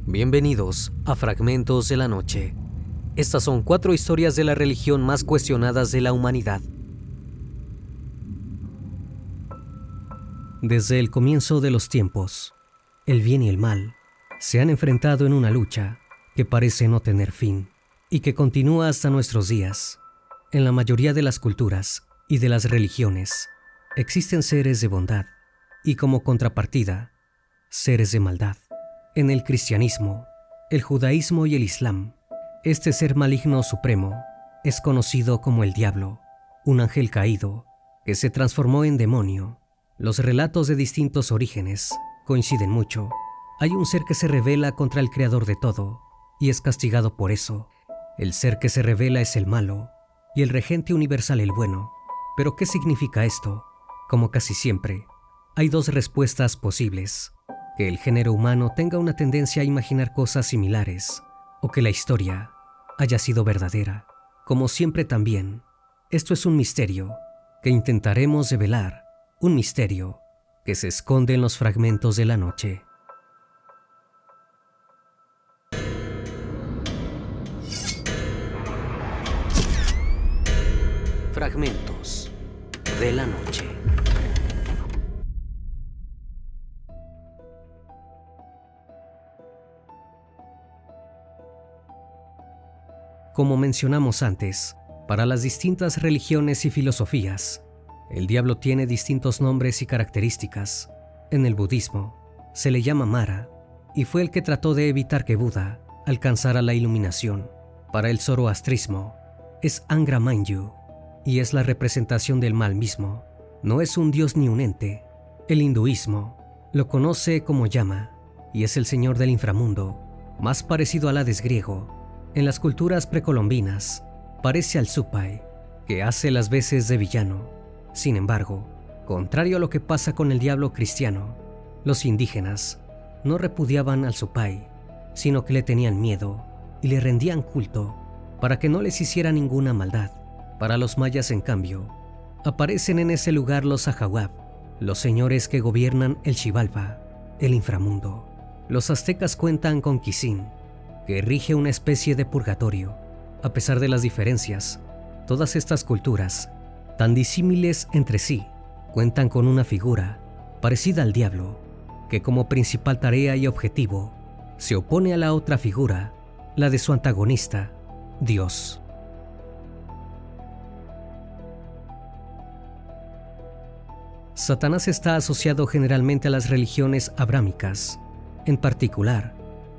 Bienvenidos a Fragmentos de la Noche. Estas son 4 historias de la religión más cuestionadas de la humanidad. Desde el comienzo de los tiempos, el bien y el mal se han enfrentado en una lucha que parece no tener fin y que continúa hasta nuestros días. En la mayoría de las culturas y de las religiones existen seres de bondad y, como contrapartida, seres de maldad. En el cristianismo, el judaísmo y el islam, este ser maligno supremo es conocido como el diablo, un ángel caído que se transformó en demonio. Los relatos de distintos orígenes coinciden mucho. Hay un ser que se rebela contra el creador de todo y es castigado por eso. El ser que se rebela es el malo y el regente universal el bueno. ¿Pero qué significa esto? Como casi siempre, hay 2 respuestas posibles: que el género humano tenga una tendencia a imaginar cosas similares, o que la historia haya sido verdadera. Como siempre también, esto es un misterio que intentaremos develar, un misterio que se esconde en los fragmentos de la noche. Fragmentos de la noche. Como mencionamos antes, para las distintas religiones y filosofías, el diablo tiene distintos nombres y características. En el budismo, se le llama Mara, y fue el que trató de evitar que Buda alcanzara la iluminación. Para el zoroastrismo, es Angra Mainyu, y es la representación del mal mismo. No es un dios ni un ente. El hinduismo lo conoce como Yama, y es el señor del inframundo, más parecido al Hades griego. En las culturas precolombinas, parece al Supai, que hace las veces de villano. Sin embargo, contrario a lo que pasa con el diablo cristiano, los indígenas no repudiaban al Supai, sino que le tenían miedo y le rendían culto para que no les hiciera ninguna maldad. Para los mayas, en cambio, aparecen en ese lugar los Ajahuab, los señores que gobiernan el Xibalba, el inframundo. Los aztecas cuentan con Quisin, que rige una especie de purgatorio. A pesar de las diferencias, todas estas culturas, tan disímiles entre sí, cuentan con una figura parecida al diablo, que como principal tarea y objetivo se opone a la otra figura, la de su antagonista, Dios. Satanás está asociado generalmente a las religiones abrámicas, en particular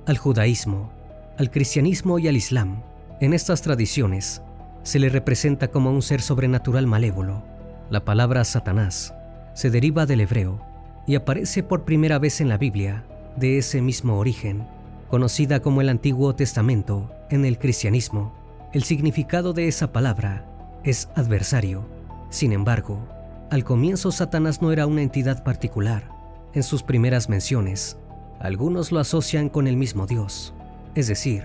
al judaísmo, al cristianismo y al islam. En estas tradiciones se le representa como un ser sobrenatural malévolo. La palabra Satanás se deriva del hebreo y aparece por primera vez en la Biblia, de ese mismo origen, conocida como el Antiguo Testamento. En el cristianismo, el significado de esa palabra es adversario. Sin embargo, al comienzo Satanás no era una entidad particular. En sus primeras menciones, algunos lo asocian con el mismo Dios. Es decir,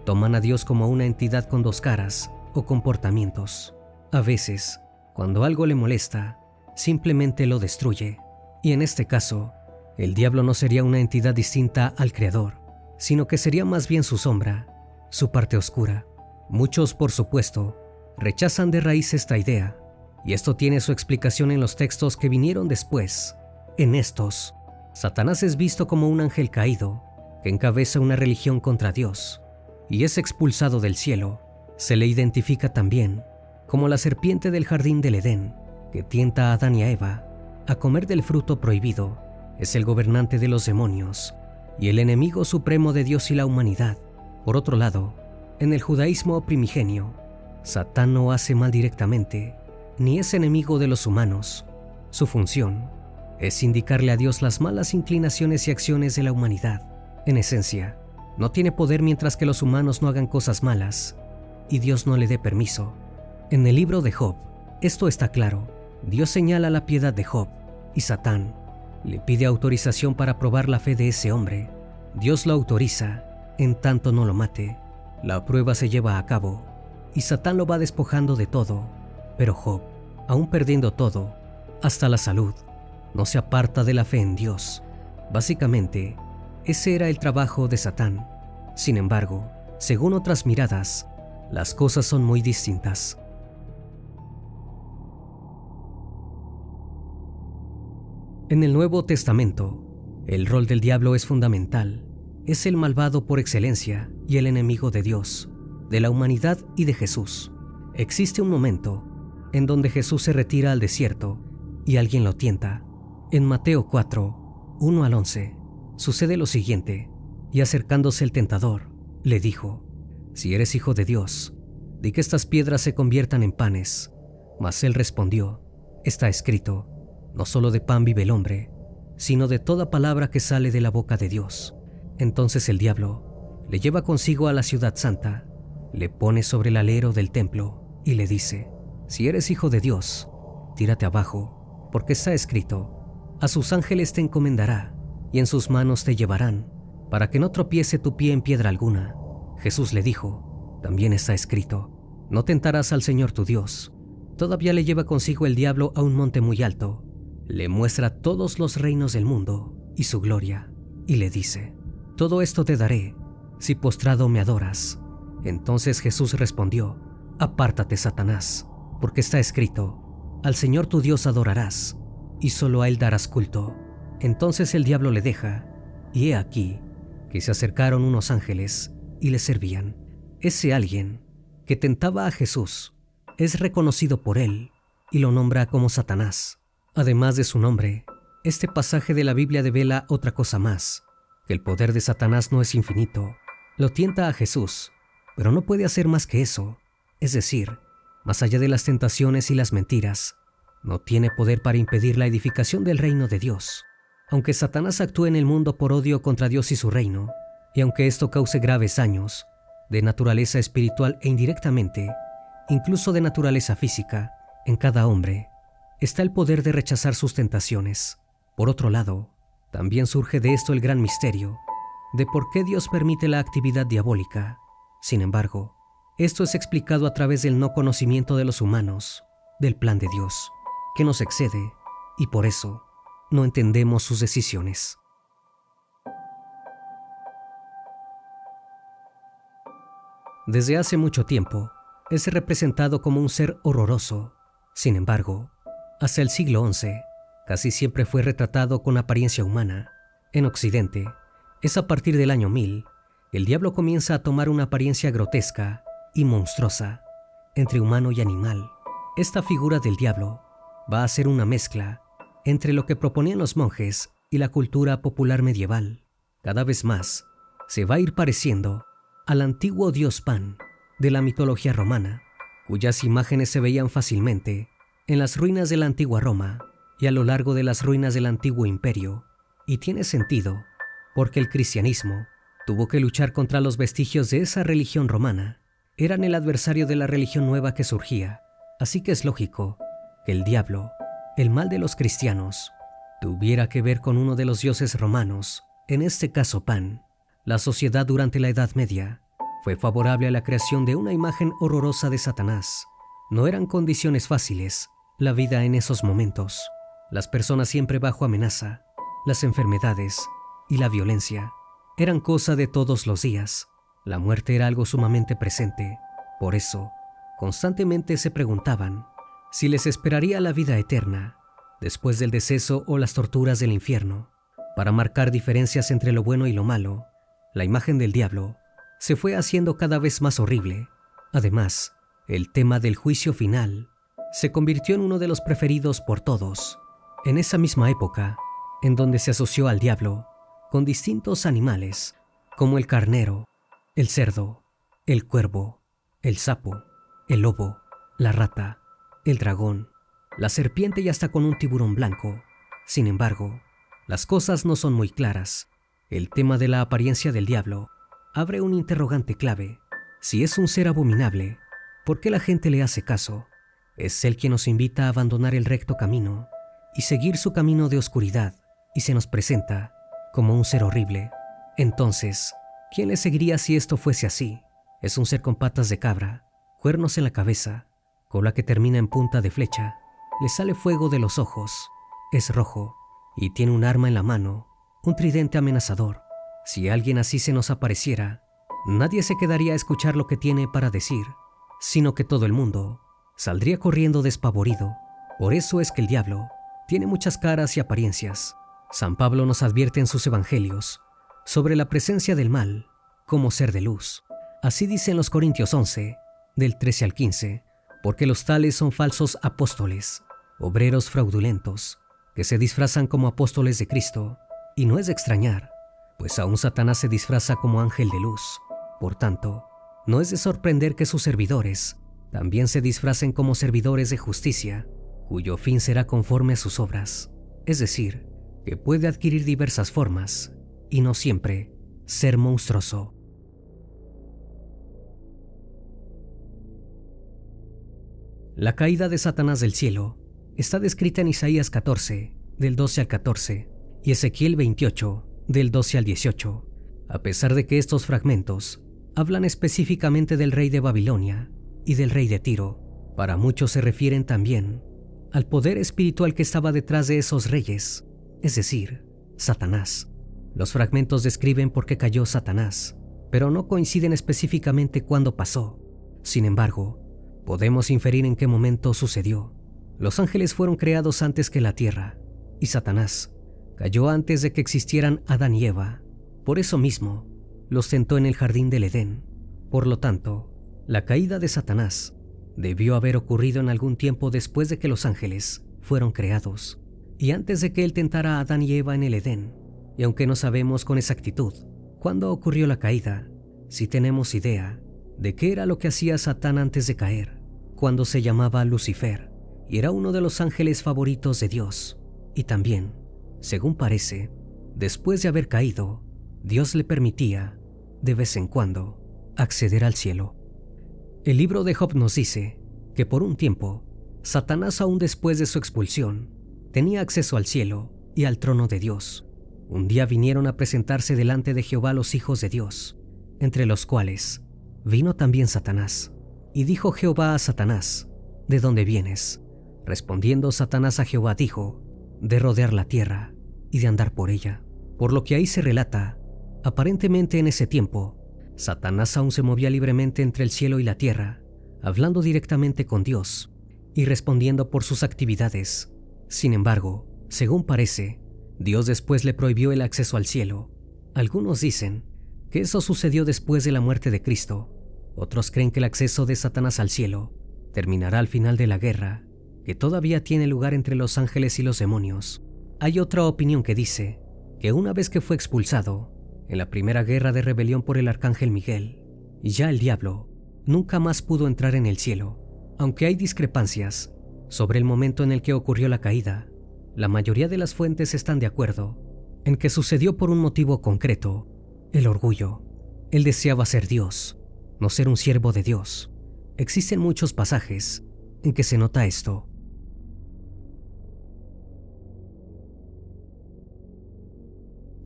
toman a Dios como una entidad con 2 caras o comportamientos. A veces, cuando algo le molesta, simplemente lo destruye. Y en este caso, el diablo no sería una entidad distinta al Creador, sino que sería más bien su sombra, su parte oscura. Muchos, por supuesto, rechazan de raíz esta idea, y esto tiene su explicación en los textos que vinieron después. En estos, Satanás es visto como un ángel caído, que encabeza una religión contra Dios y es expulsado del cielo. Se le identifica también como la serpiente del jardín del Edén, que tienta a Adán y a Eva a comer del fruto prohibido. Es el gobernante de los demonios y el enemigo supremo de Dios y la humanidad. Por otro lado, en el judaísmo primigenio, Satán no hace mal directamente, ni es enemigo de los humanos. Su función es indicarle a Dios las malas inclinaciones y acciones de la humanidad. En esencia, no tiene poder mientras que los humanos no hagan cosas malas y Dios no le dé permiso. En el libro de Job, esto está claro. Dios señala la piedad de Job y Satán le pide autorización para probar la fe de ese hombre. Dios lo autoriza, en tanto no lo mate. La prueba se lleva a cabo y Satán lo va despojando de todo. Pero Job, aún perdiendo todo, hasta la salud, no se aparta de la fe en Dios. Básicamente, Ese era el trabajo de Satán. Sin embargo, según otras miradas, las cosas son muy distintas. En el Nuevo Testamento, el rol del diablo es fundamental. Es el malvado por excelencia y el enemigo de Dios, de la humanidad y de Jesús. Existe un momento en donde Jesús se retira al desierto y alguien lo tienta. En Mateo 4, 1 al 11, sucede lo siguiente: y acercándose el tentador, le dijo: si eres hijo de Dios, di que estas piedras se conviertan en panes. Mas él respondió: está escrito, no solo de pan vive el hombre, sino de toda palabra que sale de la boca de Dios. Entonces el diablo le lleva consigo a la ciudad santa, le pone sobre el alero del templo y le dice: si eres hijo de Dios, tírate abajo, porque está escrito, a sus ángeles te encomendará, y en sus manos te llevarán, para que no tropiece tu pie en piedra alguna. Jesús le dijo: también está escrito, no tentarás al Señor tu Dios. Todavía le lleva consigo el diablo a un monte muy alto, le muestra todos los reinos del mundo y su gloria, y le dice: todo esto te daré, si postrado me adoras. Entonces Jesús respondió: apártate, Satanás, porque está escrito, al Señor tu Dios adorarás, y solo a Él darás culto. Entonces el diablo le deja, y he aquí que se acercaron unos ángeles y le servían. Ese alguien que tentaba a Jesús es reconocido por él y lo nombra como Satanás. Además de su nombre, este pasaje de la Biblia devela otra cosa más: que el poder de Satanás no es infinito. Lo tienta a Jesús, pero no puede hacer más que eso. Es decir, más allá de las tentaciones y las mentiras, no tiene poder para impedir la edificación del reino de Dios. Aunque Satanás actúe en el mundo por odio contra Dios y su reino, y aunque esto cause graves daños, de naturaleza espiritual e indirectamente, incluso de naturaleza física, en cada hombre, está el poder de rechazar sus tentaciones. Por otro lado, también surge de esto el gran misterio de por qué Dios permite la actividad diabólica. Sin embargo, esto es explicado a través del no conocimiento de los humanos del plan de Dios, que nos excede, y por eso no entendemos sus decisiones. Desde hace mucho tiempo, es representado como un ser horroroso. Sin embargo, hasta el siglo XI, casi siempre fue retratado con apariencia humana. En Occidente, es a partir del año 1000, el diablo comienza a tomar una apariencia grotesca y monstruosa, entre humano y animal. Esta figura del diablo va a ser una mezcla entre lo que proponían los monjes y la cultura popular medieval. Cada vez más, se va a ir pareciendo al antiguo dios Pan de la mitología romana, cuyas imágenes se veían fácilmente en las ruinas de la antigua Roma y a lo largo de las ruinas del antiguo imperio. Y tiene sentido, porque el cristianismo tuvo que luchar contra los vestigios de esa religión romana. Eran el adversario de la religión nueva que surgía, así que es lógico que el diablo, el mal de los cristianos, tuviera que ver con uno de los dioses romanos, en este caso Pan. La sociedad durante la Edad Media fue favorable a la creación de una imagen horrorosa de Satanás. No eran condiciones fáciles la vida en esos momentos. Las personas siempre bajo amenaza, las enfermedades y la violencia eran cosa de todos los días. La muerte era algo sumamente presente. Por eso, constantemente se preguntaban si les esperaría la vida eterna después del deceso o las torturas del infierno. Para marcar diferencias entre lo bueno y lo malo, la imagen del diablo se fue haciendo cada vez más horrible. Además, el tema del juicio final se convirtió en uno de los preferidos por todos. En esa misma época, en donde se asoció al diablo con distintos animales, como el carnero, el cerdo, el cuervo, el sapo, el lobo, la rata, el dragón, la serpiente y hasta con un tiburón blanco. Sin embargo, las cosas no son muy claras. El tema de la apariencia del diablo abre un interrogante clave. Si es un ser abominable, ¿por qué la gente le hace caso? Es él quien nos invita a abandonar el recto camino y seguir su camino de oscuridad, y se nos presenta como un ser horrible. Entonces, ¿quién le seguiría si esto fuese así? Es un ser con patas de cabra, cuernos en la cabeza, cola que termina en punta de flecha, le sale fuego de los ojos, es rojo y tiene un arma en la mano, un tridente amenazador. Si alguien así se nos apareciera, nadie se quedaría a escuchar lo que tiene para decir, sino que todo el mundo saldría corriendo despavorido. Por eso es que el diablo tiene muchas caras y apariencias. San Pablo nos advierte en sus evangelios sobre la presencia del mal como ser de luz. Así dice en los Corintios 11, del 13 al 15, porque los tales son falsos apóstoles, obreros fraudulentos, que se disfrazan como apóstoles de Cristo, y no es de extrañar, pues aún Satanás se disfraza como ángel de luz. Por tanto, no es de sorprender que sus servidores también se disfracen como servidores de justicia, cuyo fin será conforme a sus obras, es decir, que puede adquirir diversas formas, y no siempre ser monstruoso. La caída de Satanás del cielo está descrita en Isaías 14, del 12 al 14, y Ezequiel 28, del 12 al 18, a pesar de que estos fragmentos hablan específicamente del rey de Babilonia y del rey de Tiro. Para muchos se refieren también al poder espiritual que estaba detrás de esos reyes, es decir, Satanás. Los fragmentos describen por qué cayó Satanás, pero no coinciden específicamente cuándo pasó. Sin embargo, podemos inferir en qué momento sucedió. Los ángeles fueron creados antes que la tierra, y Satanás cayó antes de que existieran Adán y Eva. Por eso mismo, los tentó en el jardín del Edén. Por lo tanto, la caída de Satanás debió haber ocurrido en algún tiempo después de que los ángeles fueron creados, y antes de que él tentara a Adán y Eva en el Edén. Y aunque no sabemos con exactitud cuándo ocurrió la caída, sí tenemos idea de qué era lo que hacía Satán antes de caer, cuando se llamaba Lucifer, y era uno de los ángeles favoritos de Dios. Y también, según parece, después de haber caído, Dios le permitía, de vez en cuando, acceder al cielo. El libro de Job nos dice que por un tiempo, Satanás, aún después de su expulsión, tenía acceso al cielo y al trono de Dios. Un día vinieron a presentarse delante de Jehová los hijos de Dios, entre los cuales vino también Satanás. Y dijo Jehová a Satanás, ¿de dónde vienes? Respondiendo Satanás a Jehová dijo, de rodear la tierra y de andar por ella. Por lo que ahí se relata, aparentemente en ese tiempo, Satanás aún se movía libremente entre el cielo y la tierra, hablando directamente con Dios y respondiendo por sus actividades. Sin embargo, según parece, Dios después le prohibió el acceso al cielo. Algunos dicen que eso sucedió después de la muerte de Cristo. Otros creen que el acceso de Satanás al cielo terminará al final de la guerra, que todavía tiene lugar entre los ángeles y los demonios. Hay otra opinión que dice que una vez que fue expulsado en la primera guerra de rebelión por el arcángel Miguel, ya el diablo nunca más pudo entrar en el cielo. Aunque hay discrepancias sobre el momento en el que ocurrió la caída, la mayoría de las fuentes están de acuerdo en que sucedió por un motivo concreto: el orgullo. Él deseaba ser Dios, no ser un siervo de Dios. Existen muchos pasajes en que se nota esto.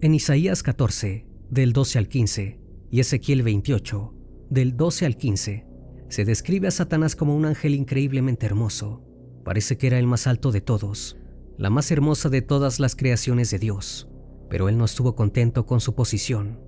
En Isaías 14, del 12 al 15, y Ezequiel 28, del 12 al 15, se describe a Satanás como un ángel increíblemente hermoso. Parece que era el más alto de todos, la más hermosa de todas las creaciones de Dios. Pero él no estuvo contento con su posición.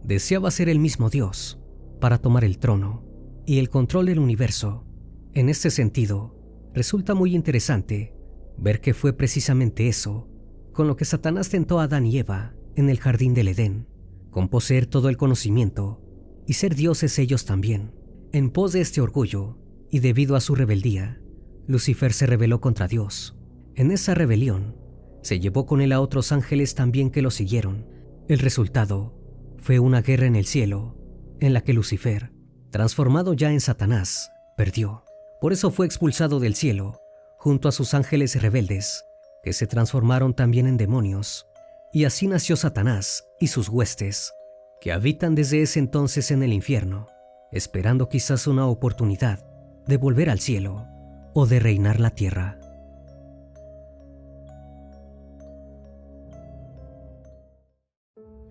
Deseaba ser el mismo Dios, para tomar el trono y el control del universo. En este sentido, resulta muy interesante ver que fue precisamente eso con lo que Satanás tentó a Adán y Eva en el jardín del Edén, con poseer todo el conocimiento y ser dioses ellos también. En pos de este orgullo y debido a su rebeldía, Lucifer se rebeló contra Dios. En esa rebelión, se llevó con él a otros ángeles también que lo siguieron. El resultado fue una guerra en el cielo, en la que Lucifer, transformado ya en Satanás, perdió. Por eso fue expulsado del cielo, junto a sus ángeles rebeldes, que se transformaron también en demonios. Y así nació Satanás y sus huestes, que habitan desde ese entonces en el infierno, esperando quizás una oportunidad de volver al cielo o de reinar la tierra.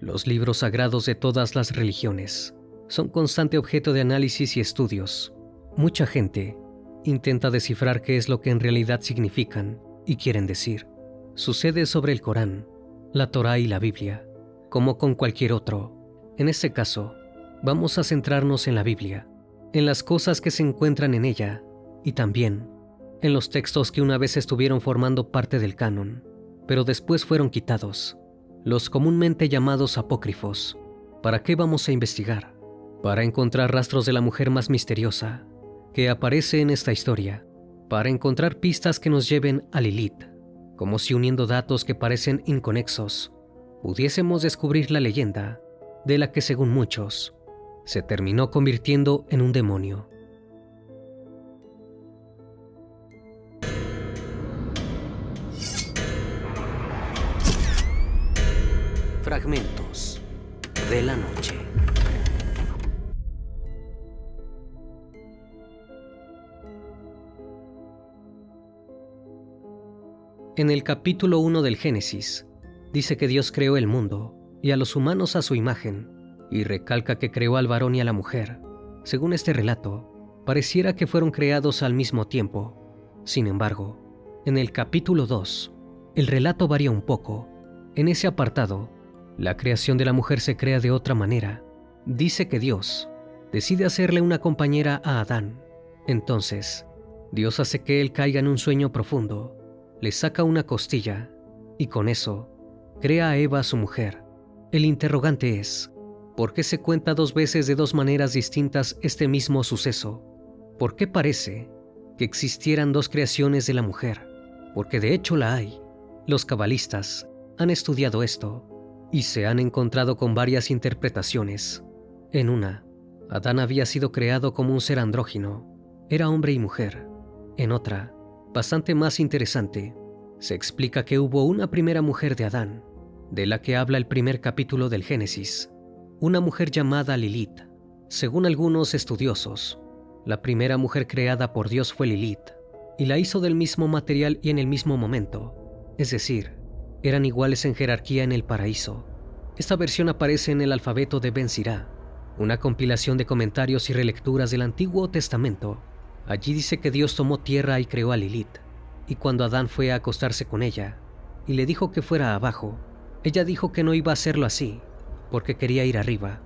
Los libros sagrados de todas las religiones son constante objeto de análisis y estudios. Mucha gente intenta descifrar qué es lo que en realidad significan y quieren decir. Sucede sobre el Corán, la Torá y la Biblia. Como con cualquier otro, En este caso, vamos a centrarnos en la Biblia, en las cosas que se encuentran en ella y también en los textos que una vez estuvieron formando parte del canon, pero después fueron quitados, los comúnmente llamados apócrifos. ¿Para qué vamos a investigar? Para encontrar rastros de la mujer más misteriosa que aparece en esta historia, para encontrar pistas que nos lleven a Lilith, como si uniendo datos que parecen inconexos, pudiésemos descubrir la leyenda de la que, según muchos, se terminó convirtiendo en un demonio. Fragmentos de la noche. En el capítulo 1 del Génesis, dice que Dios creó el mundo y a los humanos a su imagen, y recalca que creó al varón y a la mujer. Según este relato, pareciera que fueron creados al mismo tiempo. Sin embargo, en el capítulo 2, el relato varía un poco. En ese apartado, la creación de la mujer se crea de otra manera. Dice que Dios decide hacerle una compañera a Adán. Entonces, Dios hace que él caiga en un sueño profundo, le saca una costilla y con eso crea a Eva, su mujer. El interrogante es, ¿por qué se cuenta dos veces de dos maneras distintas este mismo suceso? ¿Por qué parece que existieran dos creaciones de la mujer? Porque de hecho la hay. Los cabalistas han estudiado esto y se han encontrado con varias interpretaciones. En una, Adán había sido creado como un ser andrógino, era hombre y mujer. En otra, bastante más interesante, se explica que hubo una primera mujer de Adán, de la que habla el primer capítulo del Génesis, una mujer llamada Lilith. Según algunos estudiosos, la primera mujer creada por Dios fue Lilith, y la hizo del mismo material y en el mismo momento, es decir, eran iguales en jerarquía en el paraíso. Esta versión aparece en el alfabeto de Ben Sirá, una compilación de comentarios y relecturas del Antiguo Testamento. Allí dice que Dios tomó tierra y creó a Lilith, y cuando Adán fue a acostarse con ella y le dijo que fuera abajo, ella dijo que no iba a hacerlo así, porque quería ir arriba.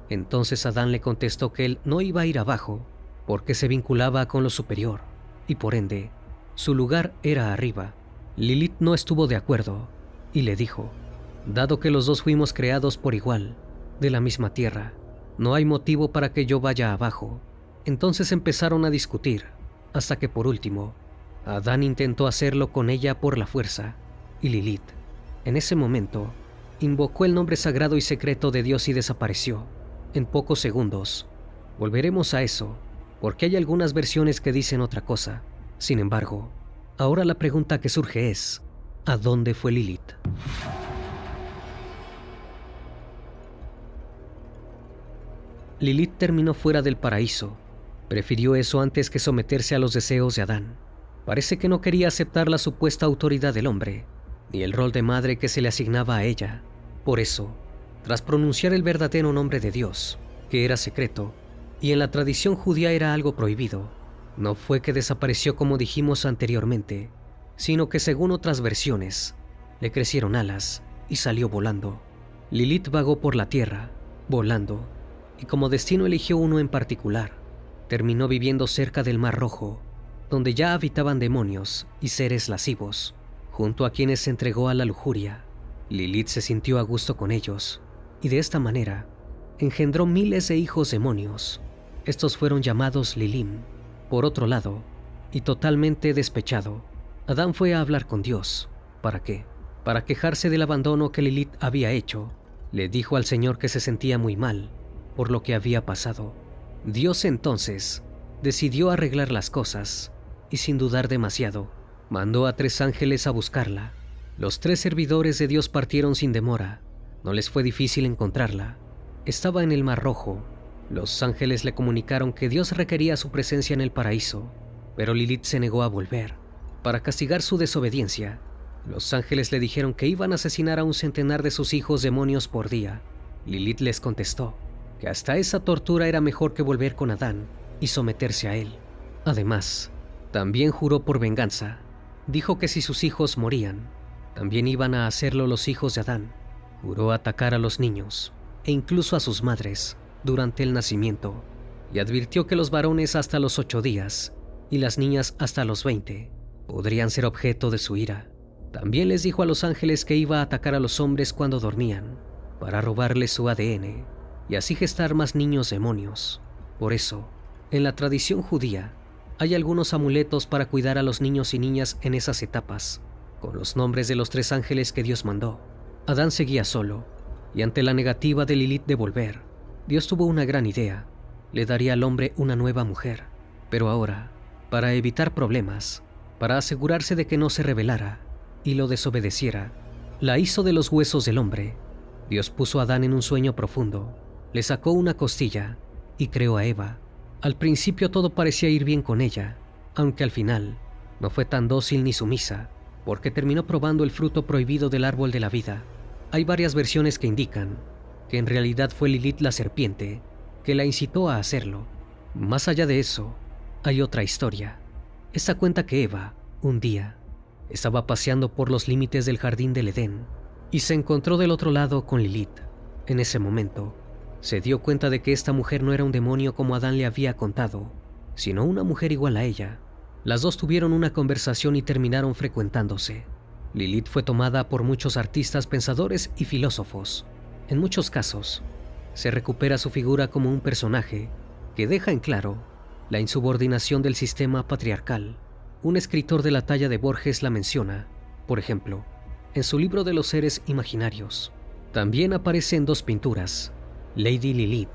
Entonces Adán le contestó que él no iba a ir abajo, porque se vinculaba con lo superior, y por ende, su lugar era arriba. Lilith no estuvo de acuerdo, y le dijo, dado que los dos fuimos creados por igual, de la misma tierra, no hay motivo para que yo vaya abajo. Entonces empezaron a discutir, hasta que por último, Adán intentó hacerlo con ella por la fuerza, y Lilith, en ese momento, invocó el nombre sagrado y secreto de Dios y desapareció. En pocos segundos, volveremos a eso, porque hay algunas versiones que dicen otra cosa. Sin embargo, ahora la pregunta que surge es, ¿a dónde fue Lilith? Lilith terminó fuera del paraíso. Prefirió eso antes que someterse a los deseos de Adán. Parece que no quería aceptar la supuesta autoridad del hombre, ni el rol de madre que se le asignaba a ella. Por eso, tras pronunciar el verdadero nombre de Dios, que era secreto, y en la tradición judía era algo prohibido, no fue que desapareció como dijimos anteriormente, sino que según otras versiones, le crecieron alas y salió volando. Lilith vagó por la tierra, volando, y como destino eligió uno en particular. Terminó viviendo cerca del Mar Rojo, donde ya habitaban demonios y seres lascivos, junto a quienes se entregó a la lujuria. Lilith se sintió a gusto con ellos, y de esta manera engendró miles de hijos demonios. Estos fueron llamados Lilim. Por otro lado, y totalmente despechado, Adán fue a hablar con Dios. ¿Para qué? Para quejarse del abandono que Lilith había hecho. Le dijo al Señor que se sentía muy mal por lo que había pasado. Dios entonces decidió arreglar las cosas y sin dudar demasiado, mandó a 3 ángeles a buscarla. Los 3 servidores de Dios partieron sin demora. No les fue difícil encontrarla. Estaba en el Mar Rojo. Los ángeles le comunicaron que Dios requería su presencia en el paraíso, pero Lilith se negó a volver. Para castigar su desobediencia, los ángeles le dijeron que iban a asesinar a un centenar de sus hijos demonios por día. Lilith les contestó que hasta esa tortura era mejor que volver con Adán y someterse a él. Además, también juró por venganza. Dijo que si sus hijos morían, también iban a hacerlo los hijos de Adán. Juró atacar a los niños, e incluso a sus madres durante el nacimiento, y advirtió que los varones hasta los 8 días y las niñas hasta los 20 podrían ser objeto de su ira. También les dijo a los ángeles que iba a atacar a los hombres cuando dormían para robarles su ADN y así gestar más niños demonios. Por eso, en la tradición judía, hay algunos amuletos para cuidar a los niños y niñas en esas etapas, con los nombres de los 3 ángeles que Dios mandó. Adán seguía solo, y ante la negativa de Lilith de volver, Dios tuvo una gran idea: le daría al hombre una nueva mujer. Pero ahora, para evitar problemas, para asegurarse de que no se rebelara y lo desobedeciera, la hizo de los huesos del hombre. Dios puso a Adán en un sueño profundo, le sacó una costilla y creó a Eva. Al principio todo parecía ir bien con ella, aunque al final no fue tan dócil ni sumisa, porque terminó probando el fruto prohibido del árbol de la vida. Hay varias versiones que indican que en realidad fue Lilith la serpiente que la incitó a hacerlo. Más allá de eso, hay otra historia. Esta cuenta que Eva, un día, estaba paseando por los límites del jardín del Edén y se encontró del otro lado con Lilith. En ese momento, se dio cuenta de que esta mujer no era un demonio como Adán le había contado, sino una mujer igual a ella. Las dos tuvieron una conversación y terminaron frecuentándose. Lilith fue tomada por muchos artistas, pensadores y filósofos. En muchos casos, se recupera su figura como un personaje que deja en claro la insubordinación del sistema patriarcal. Un escritor de la talla de Borges la menciona, por ejemplo, en su libro de los seres imaginarios. También aparece en 2 pinturas, Lady Lilith,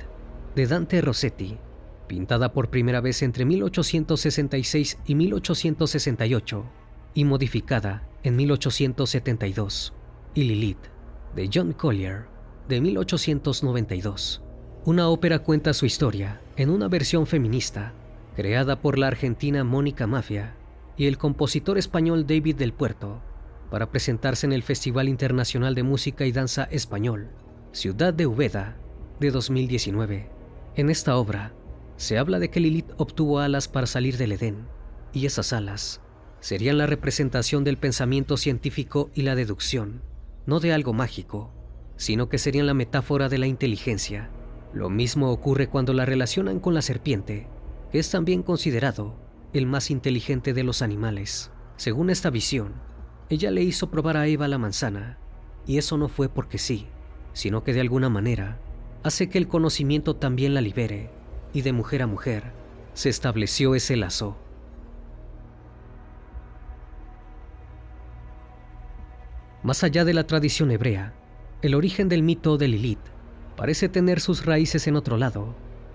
de Dante Rossetti, pintada por primera vez entre 1866 y 1868 y modificada en 1872, y Lilith, de John Collier, de 1892. Una ópera cuenta su historia en una versión feminista, creada por la argentina Mónica Maffia y el compositor español David del Puerto, para presentarse en el Festival Internacional de Música y Danza Español, Ciudad de Úbeda, de 2019. En esta obra, se habla de que Lilith obtuvo alas para salir del Edén, y esas alas serían la representación del pensamiento científico y la deducción, no de algo mágico, sino que serían la metáfora de la inteligencia. Lo mismo ocurre cuando la relacionan con la serpiente, que es también considerado el más inteligente de los animales. Según esta visión, ella le hizo probar a Eva la manzana, y eso no fue porque sí, sino que de alguna manera hace que el conocimiento también la libere, y de mujer a mujer se estableció ese lazo. Más allá de la tradición hebrea, el origen del mito de Lilith parece tener sus raíces en otro lado,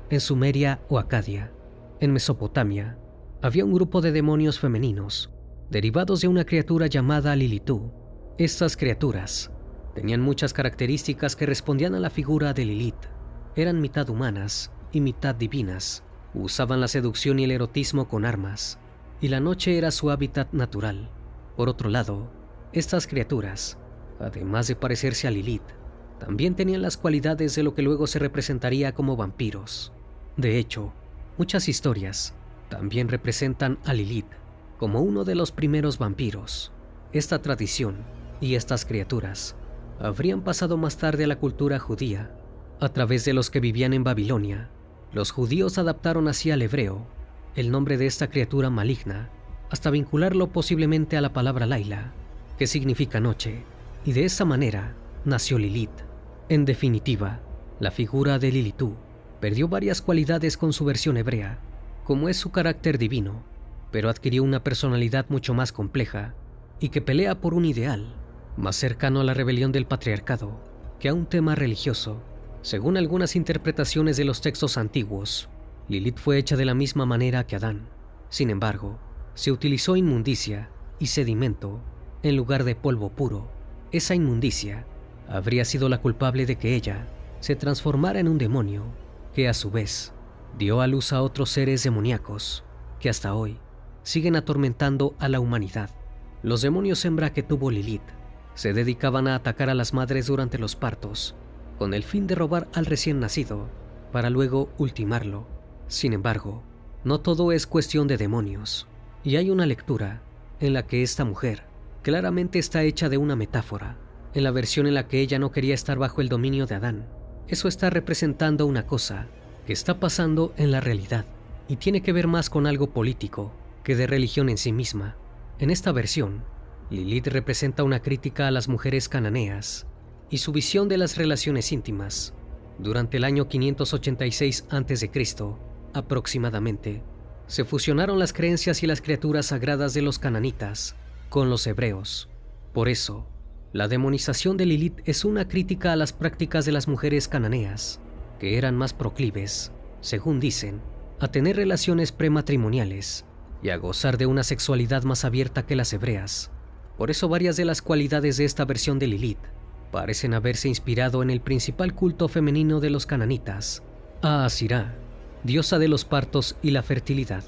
en Sumeria o Acadia. En Mesopotamia, había un grupo de demonios femeninos, derivados de una criatura llamada Lilithú. Estas criaturas tenían muchas características que respondían a la figura de Lilith. Eran mitad humanas y mitad divinas. Usaban la seducción y el erotismo con armas, y la noche era su hábitat natural. Por otro lado, estas criaturas, además de parecerse a Lilith, también tenían las cualidades de lo que luego se representaría como vampiros. De hecho, muchas historias también representan a Lilith como uno de los primeros vampiros. Esta tradición y estas criaturas habrían pasado más tarde a la cultura judía. A través de los que vivían en Babilonia, los judíos adaptaron así al hebreo el nombre de esta criatura maligna, hasta vincularlo posiblemente a la palabra Laila, que significa noche, y de esa manera nació Lilith. En definitiva, la figura de Lilithú perdió varias cualidades con su versión hebrea, como es su carácter divino, pero adquirió una personalidad mucho más compleja y que pelea por un ideal más cercano a la rebelión del patriarcado que a un tema religioso. Según algunas interpretaciones de los textos antiguos, Lilith fue hecha de la misma manera que Adán. Sin embargo, se utilizó inmundicia y sedimento en lugar de polvo puro. Esa inmundicia habría sido la culpable de que ella se transformara en un demonio, que a su vez dio a luz a otros seres demoníacos que hasta hoy siguen atormentando a la humanidad. Los demonios hembra que tuvo Lilith se dedicaban a atacar a las madres durante los partos, con el fin de robar al recién nacido, para luego ultimarlo. Sin embargo, no todo es cuestión de demonios, y hay una lectura en la que esta mujer claramente está hecha de una metáfora. En la versión en la que ella no quería estar bajo el dominio de Adán, Eso está representando una cosa que está pasando en la realidad y tiene que ver más con algo político que de religión en sí misma. En esta versión, Lilith representa una crítica a las mujeres cananeas y su visión de las relaciones íntimas. Durante el año 586 a.C., aproximadamente, se fusionaron las creencias y las criaturas sagradas de los cananitas con los hebreos. Por eso, la demonización de Lilith es una crítica a las prácticas de las mujeres cananeas, que eran más proclives, según dicen, a tener relaciones prematrimoniales y a gozar de una sexualidad más abierta que las hebreas. Por eso varias de las cualidades de esta versión de Lilith parecen haberse inspirado en el principal culto femenino de los cananitas, a Asirá, diosa de los partos y la fertilidad.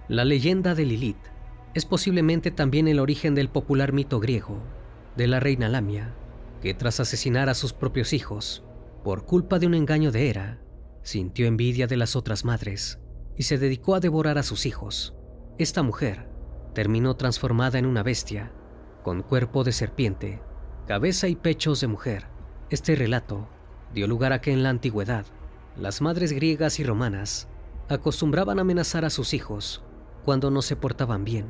La leyenda de Lilith es posiblemente también el origen del popular mito griego de la reina Lamia, que tras asesinar a sus propios hijos, por culpa de un engaño de Hera, sintió envidia de las otras madres y se dedicó a devorar a sus hijos. Esta mujer terminó transformada en una bestia, con cuerpo de serpiente, cabeza y pechos de mujer. Este relato dio lugar a que en la antigüedad, las madres griegas y romanas acostumbraban a amenazar a sus hijos cuando no se portaban bien.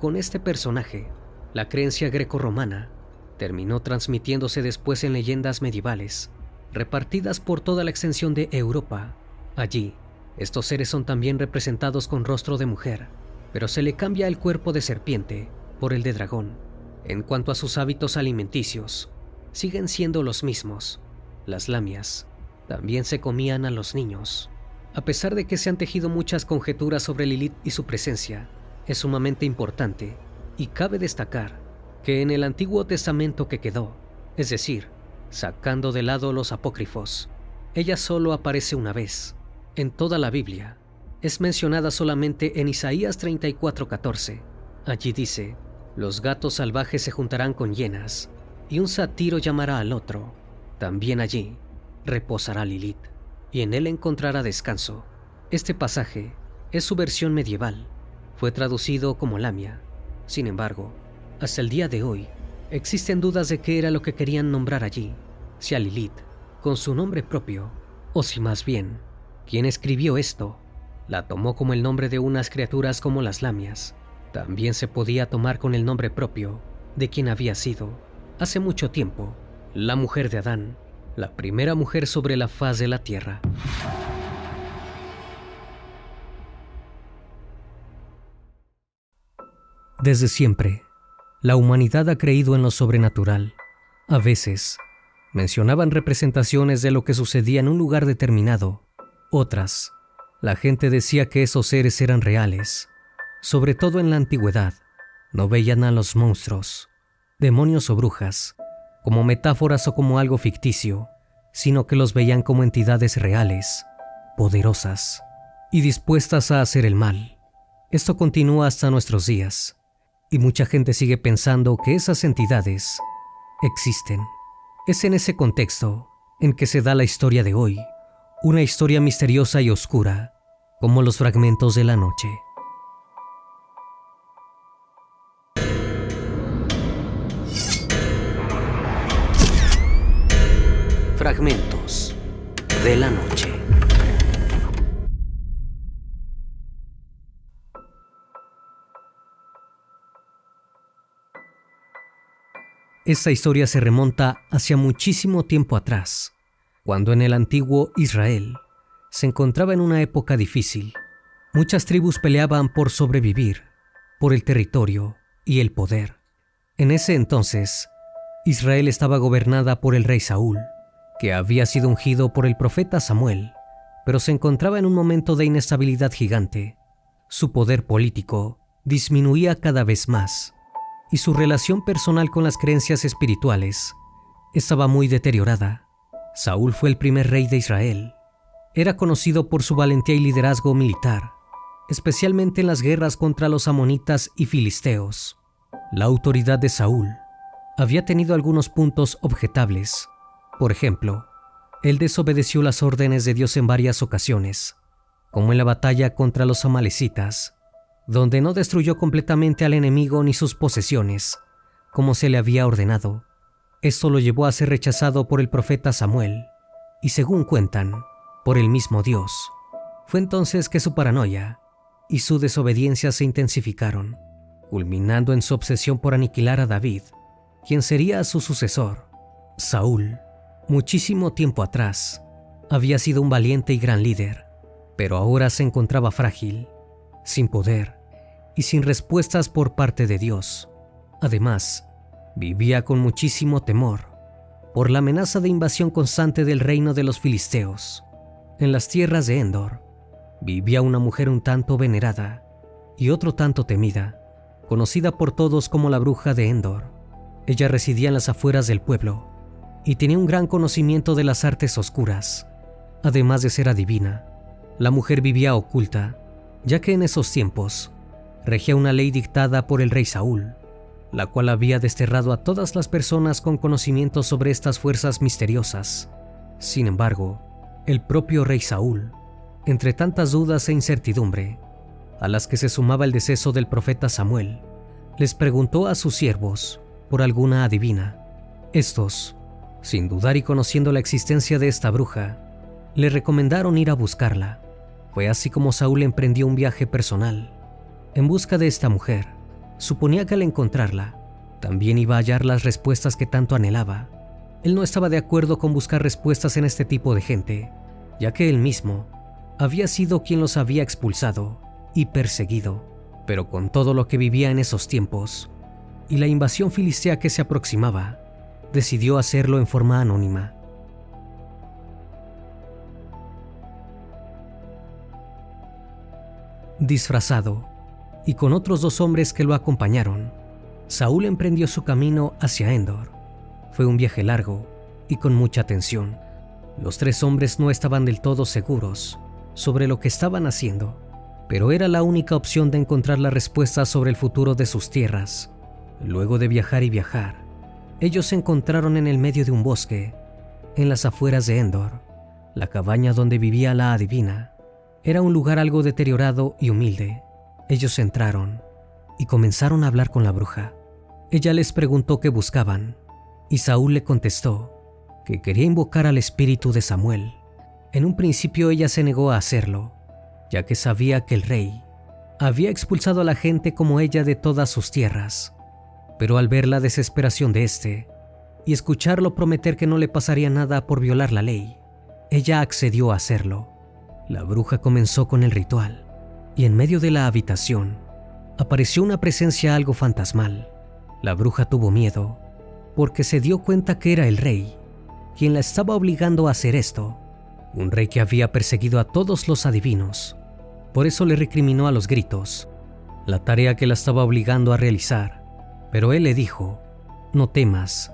Con este personaje, la creencia grecorromana terminó transmitiéndose después en leyendas medievales, repartidas por toda la extensión de Europa. Allí, estos seres son también representados con rostro de mujer, pero se le cambia el cuerpo de serpiente por el de dragón. En cuanto a sus hábitos alimenticios, siguen siendo los mismos. Las lamias también se comían a los niños. A pesar de que se han tejido muchas conjeturas sobre Lilith y su presencia, es sumamente importante y cabe destacar que en el Antiguo Testamento que quedó, es decir, sacando de lado los apócrifos, ella solo aparece una vez. En toda la Biblia, es mencionada solamente en Isaías 34:14. Allí dice: los gatos salvajes se juntarán con hienas, y un sátiro llamará al otro. También allí reposará Lilith, y en él encontrará descanso. Este pasaje es su versión medieval. Fue traducido como Lamia. Sin embargo, hasta el día de hoy, existen dudas de qué era lo que querían nombrar allí, si a Lilith, con su nombre propio, o si más bien, quien escribió esto, la tomó como el nombre de unas criaturas como las lamias. También se podía tomar con el nombre propio de quien había sido, hace mucho tiempo, la mujer de Adán, la primera mujer sobre la faz de la tierra. Desde siempre, la humanidad ha creído en lo sobrenatural. A veces, mencionaban representaciones de lo que sucedía en un lugar determinado. Otras, la gente decía que esos seres eran reales. Sobre todo en la antigüedad, no veían a los monstruos, demonios o brujas, como metáforas o como algo ficticio, sino que los veían como entidades reales, poderosas y dispuestas a hacer el mal. Esto continúa hasta nuestros días, y mucha gente sigue pensando que esas entidades existen. Es en ese contexto en que se da la historia de hoy, una historia misteriosa y oscura, como los fragmentos de la noche. Fragmentos de la noche. Esta historia se remonta hacia muchísimo tiempo atrás, cuando en el antiguo Israel se encontraba en una época difícil. Muchas tribus peleaban por sobrevivir, por el territorio y el poder. En ese entonces, Israel estaba gobernada por el rey Saúl, que había sido ungido por el profeta Samuel, pero se encontraba en un momento de inestabilidad gigante. Su poder político disminuía cada vez más, y su relación personal con las creencias espirituales estaba muy deteriorada. Saúl fue el primer rey de Israel. Era conocido por su valentía y liderazgo militar, especialmente en las guerras contra los amonitas y filisteos. La autoridad de Saúl había tenido algunos puntos objetables. Por ejemplo, él desobedeció las órdenes de Dios en varias ocasiones, como en la batalla contra los amalecitas, donde no destruyó completamente al enemigo ni sus posesiones, como se le había ordenado. Esto lo llevó a ser rechazado por el profeta Samuel y, según cuentan, por el mismo Dios. Fue entonces que su paranoia y su desobediencia se intensificaron, culminando en su obsesión por aniquilar a David, quien sería su sucesor. Saúl, muchísimo tiempo atrás, había sido un valiente y gran líder, pero ahora se encontraba frágil, sin poder y sin respuestas por parte de Dios. Además, vivía con muchísimo temor por la amenaza de invasión constante del reino de los filisteos. En las tierras de Endor vivía una mujer un tanto venerada y otro tanto temida, conocida por todos como la bruja de Endor. Ella residía en las afueras del pueblo y tenía un gran conocimiento de las artes oscuras. Además de ser adivina, la mujer vivía oculta, ya que en esos tiempos regía una ley dictada por el rey Saúl, la cual había desterrado a todas las personas con conocimiento sobre estas fuerzas misteriosas. Sin embargo, el propio rey Saúl, entre tantas dudas e incertidumbre, a las que se sumaba el deceso del profeta Samuel, les preguntó a sus siervos por alguna adivina. Estos, sin dudar y conociendo la existencia de esta bruja, le recomendaron ir a buscarla. Fue así como Saúl emprendió un viaje personal en busca de esta mujer. Suponía que al encontrarla, también iba a hallar las respuestas que tanto anhelaba. Él no estaba de acuerdo con buscar respuestas en este tipo de gente, ya que él mismo había sido quien los había expulsado y perseguido. Pero con todo lo que vivía en esos tiempos y la invasión filistea que se aproximaba, decidió hacerlo en forma anónima. Disfrazado y con otros 2 hombres que lo acompañaron, Saúl emprendió su camino hacia Endor. Fue un viaje largo y con mucha tensión. Los 3 hombres no estaban del todo seguros sobre lo que estaban haciendo, pero era la única opción de encontrar la respuesta sobre el futuro de sus tierras. Luego de viajar y viajar, ellos se encontraron en el medio de un bosque, en las afueras de Endor. La cabaña donde vivía la adivina era un lugar algo deteriorado y humilde. Ellos entraron y comenzaron a hablar con la bruja. Ella les preguntó qué buscaban, y Saúl le contestó que quería invocar al espíritu de Samuel. En un principio ella se negó a hacerlo, ya que sabía que el rey había expulsado a la gente como ella de todas sus tierras. Pero al ver la desesperación de este y escucharlo prometer que no le pasaría nada por violar la ley, ella accedió a hacerlo. La bruja comenzó con el ritual, y en medio de la habitación apareció una presencia algo fantasmal. La bruja tuvo miedo, porque se dio cuenta que era el rey quien la estaba obligando a hacer esto, un rey que había perseguido a todos los adivinos. Por eso le recriminó a los gritos la tarea que la estaba obligando a realizar. Pero él le dijo: «No temas,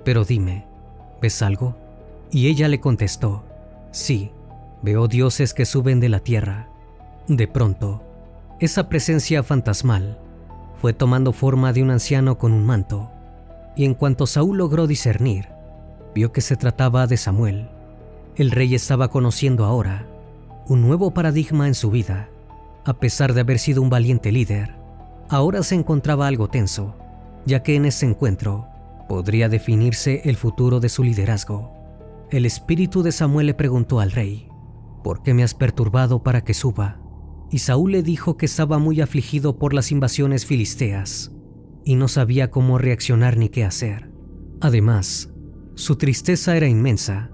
pero dime, ¿ves algo?». Y ella le contestó: «Sí, veo dioses que suben de la tierra». De pronto, esa presencia fantasmal fue tomando forma de un anciano con un manto, y en cuanto Saúl logró discernir, vio que se trataba de Samuel. El rey estaba conociendo ahora un nuevo paradigma en su vida. A pesar de haber sido un valiente líder, ahora se encontraba algo tenso, ya que en ese encuentro podría definirse el futuro de su liderazgo. El espíritu de Samuel le preguntó al rey: «¿Por qué me has perturbado para que suba?». Y Saúl le dijo que estaba muy afligido por las invasiones filisteas y no sabía cómo reaccionar ni qué hacer. Además, su tristeza era inmensa,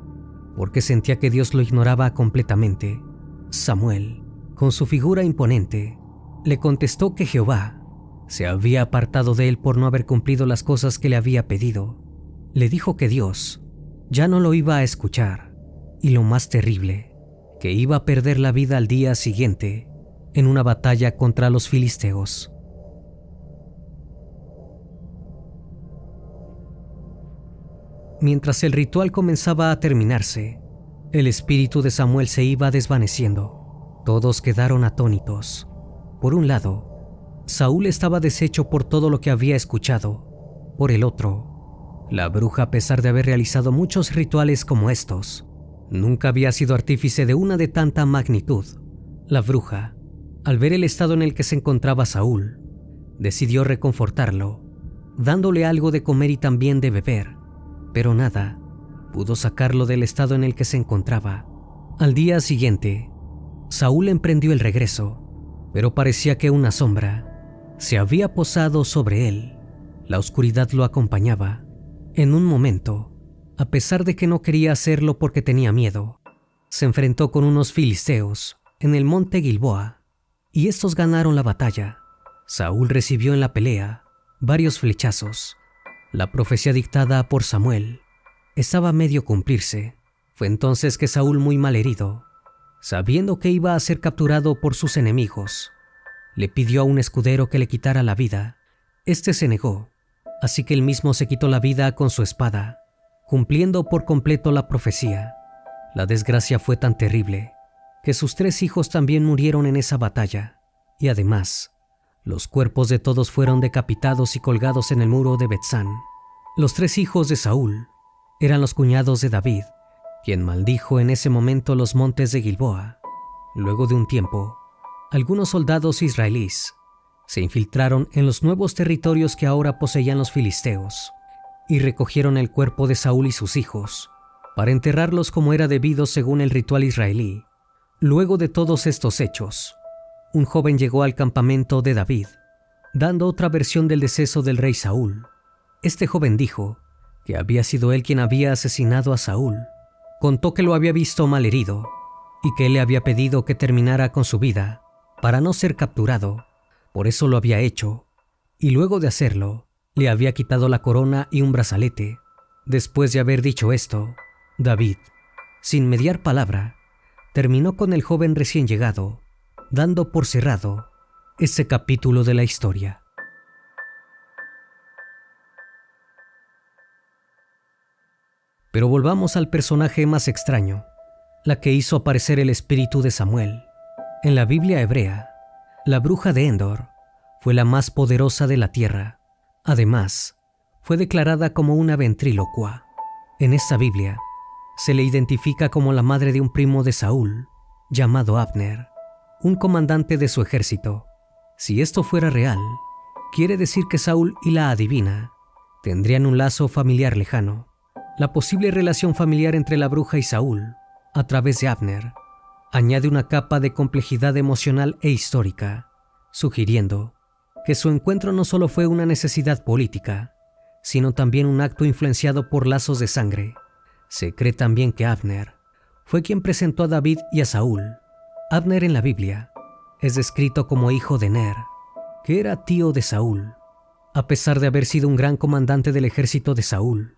porque sentía que Dios lo ignoraba completamente. Samuel, con su figura imponente, le contestó que Jehová se había apartado de él por no haber cumplido las cosas que le había pedido. Le dijo que Dios ya no lo iba a escuchar, y lo más terrible, que iba a perder la vida al día siguiente en una batalla contra los filisteos. Mientras el ritual comenzaba a terminarse, el espíritu de Samuel se iba desvaneciendo. Todos quedaron atónitos. Por un lado, Saúl estaba deshecho por todo lo que había escuchado. Por el otro, la bruja, a pesar de haber realizado muchos rituales como estos, nunca había sido artífice de una de tanta magnitud. La bruja, al ver el estado en el que se encontraba Saúl, decidió reconfortarlo dándole algo de comer y también de beber, pero nada pudo sacarlo del estado en el que se encontraba. Al día siguiente, Saúl emprendió el regreso, pero parecía que una sombra se había posado sobre él. La oscuridad lo acompañaba. En un momento, a pesar de que no quería hacerlo porque tenía miedo, se enfrentó con unos filisteos en el monte Gilboa, y estos ganaron la batalla. Saúl recibió en la pelea varios flechazos. La profecía dictada por Samuel estaba a medio cumplirse. Fue entonces que Saúl, muy malherido, sabiendo que iba a ser capturado por sus enemigos, le pidió a un escudero que le quitara la vida. Este se negó, así que él mismo se quitó la vida con su espada, cumpliendo por completo la profecía. La desgracia fue tan terrible que sus 3 hijos también murieron en esa batalla, y además, los cuerpos de todos fueron decapitados y colgados en el muro de Betzán. Los 3 hijos de Saúl eran los cuñados de David, quien maldijo en ese momento los montes de Gilboa. Luego de un tiempo, algunos soldados israelíes se infiltraron en los nuevos territorios que ahora poseían los filisteos y recogieron el cuerpo de Saúl y sus hijos para enterrarlos como era debido según el ritual israelí. Luego de todos estos hechos, un joven llegó al campamento de David, dando otra versión del deceso del rey Saúl. Este joven dijo que había sido él quien había asesinado a Saúl. Contó que lo había visto malherido y que él le había pedido que terminara con su vida para no ser capturado. Por eso lo había hecho, y luego de hacerlo, le había quitado la corona y un brazalete. Después de haber dicho esto, David, sin mediar palabra, terminó con el joven recién llegado, dando por cerrado ese capítulo de la historia. Pero volvamos al personaje más extraño, la que hizo aparecer el espíritu de Samuel. En la Biblia hebrea, la bruja de Endor fue la más poderosa de la tierra. Además, fue declarada como una ventrílocua. En esta Biblia, se le identifica como la madre de un primo de Saúl, llamado Abner, un comandante de su ejército. Si esto fuera real, quiere decir que Saúl y la adivina tendrían un lazo familiar lejano. La posible relación familiar entre la bruja y Saúl, a través de Abner, añade una capa de complejidad emocional e histórica, sugiriendo que su encuentro no solo fue una necesidad política, sino también un acto influenciado por lazos de sangre. Se cree también que Abner fue quien presentó a David y a Saúl. Abner en la Biblia es descrito como hijo de Ner, que era tío de Saúl. A pesar de haber sido un gran comandante del ejército de Saúl,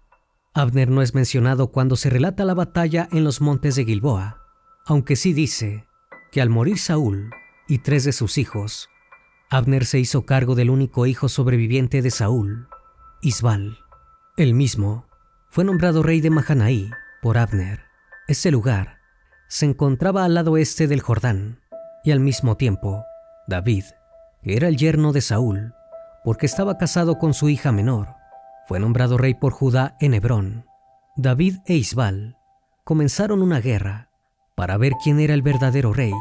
Abner no es mencionado cuando se relata la batalla en los montes de Gilboa, aunque sí dice que al morir Saúl y 3 de sus hijos, Abner se hizo cargo del único hijo sobreviviente de Saúl, Isbal. Él mismo fue nombrado rey de Mahanaí por Abner. Ese lugar se encontraba al lado este del Jordán, y al mismo tiempo, David, que era el yerno de Saúl, porque estaba casado con su hija menor, fue nombrado rey por Judá en Hebrón. David e Isbal comenzaron una guerra para ver quién era el verdadero rey,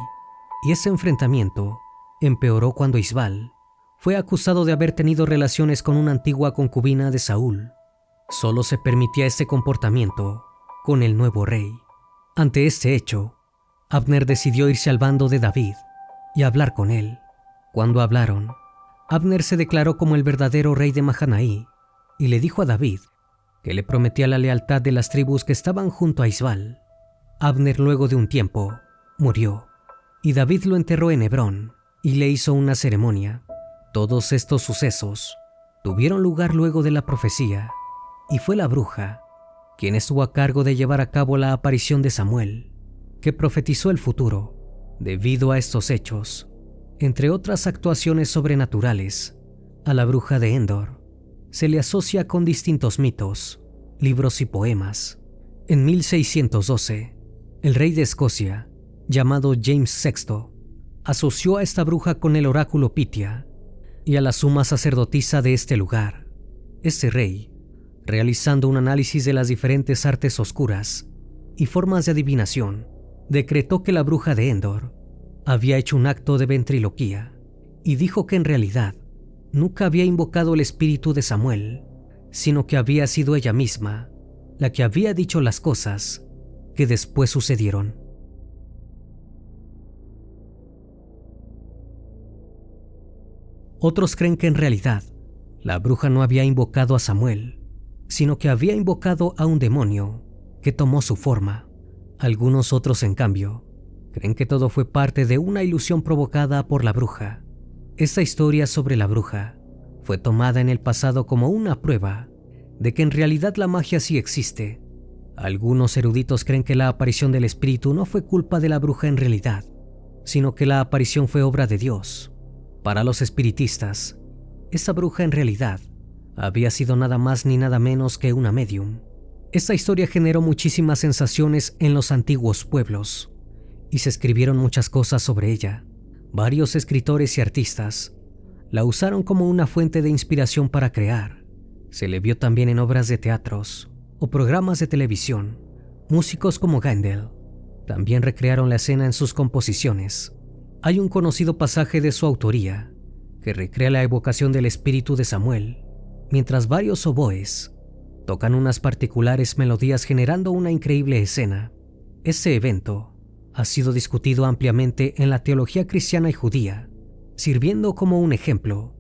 y ese enfrentamiento empeoró cuando Isbal fue acusado de haber tenido relaciones con una antigua concubina de Saúl. Solo se permitía ese comportamiento con el nuevo rey. Ante este hecho, Abner decidió irse al bando de David y hablar con él. Cuando hablaron, Abner se declaró como el verdadero rey de Mahanaí y le dijo a David que le prometía la lealtad de las tribus que estaban junto a Isbal. Abner, luego de un tiempo, murió, y David lo enterró en Hebrón y le hizo una ceremonia. Todos estos sucesos tuvieron lugar luego de la profecía, y fue la bruja quien estuvo a cargo de llevar a cabo la aparición de Samuel, que profetizó el futuro. Debido a estos hechos, entre otras actuaciones sobrenaturales, a la bruja de Endor se le asocia con distintos mitos, libros y poemas. En 1612, el rey de Escocia, llamado James VI, asoció a esta bruja con el oráculo Pitia y a la suma sacerdotisa de este lugar. Este rey, realizando un análisis de las diferentes artes oscuras y formas de adivinación, decretó que la bruja de Endor había hecho un acto de ventriloquía y dijo que en realidad nunca había invocado el espíritu de Samuel, sino que había sido ella misma la que había dicho las cosas que después sucedieron. Otros creen que en realidad la bruja no había invocado a Samuel, sino que había invocado a un demonio que tomó su forma. Algunos otros, en cambio, creen que todo fue parte de una ilusión provocada por la bruja. Esta historia sobre la bruja fue tomada en el pasado como una prueba de que en realidad la magia sí existe. Algunos eruditos creen que la aparición del espíritu no fue culpa de la bruja en realidad, sino que la aparición fue obra de Dios. Para los espiritistas, esa bruja en realidad había sido nada más ni nada menos que una médium. Esta historia generó muchísimas sensaciones en los antiguos pueblos y se escribieron muchas cosas sobre ella. Varios escritores y artistas la usaron como una fuente de inspiración para crear. Se le vio también en obras de teatros o programas de televisión. Músicos como Handel también recrearon la escena en sus composiciones. Hay un conocido pasaje de su autoría que recrea la evocación del espíritu de Samuel, mientras varios oboes tocan unas particulares melodías generando una increíble escena. Ese evento ha sido discutido ampliamente en la teología cristiana y judía, sirviendo como un ejemplo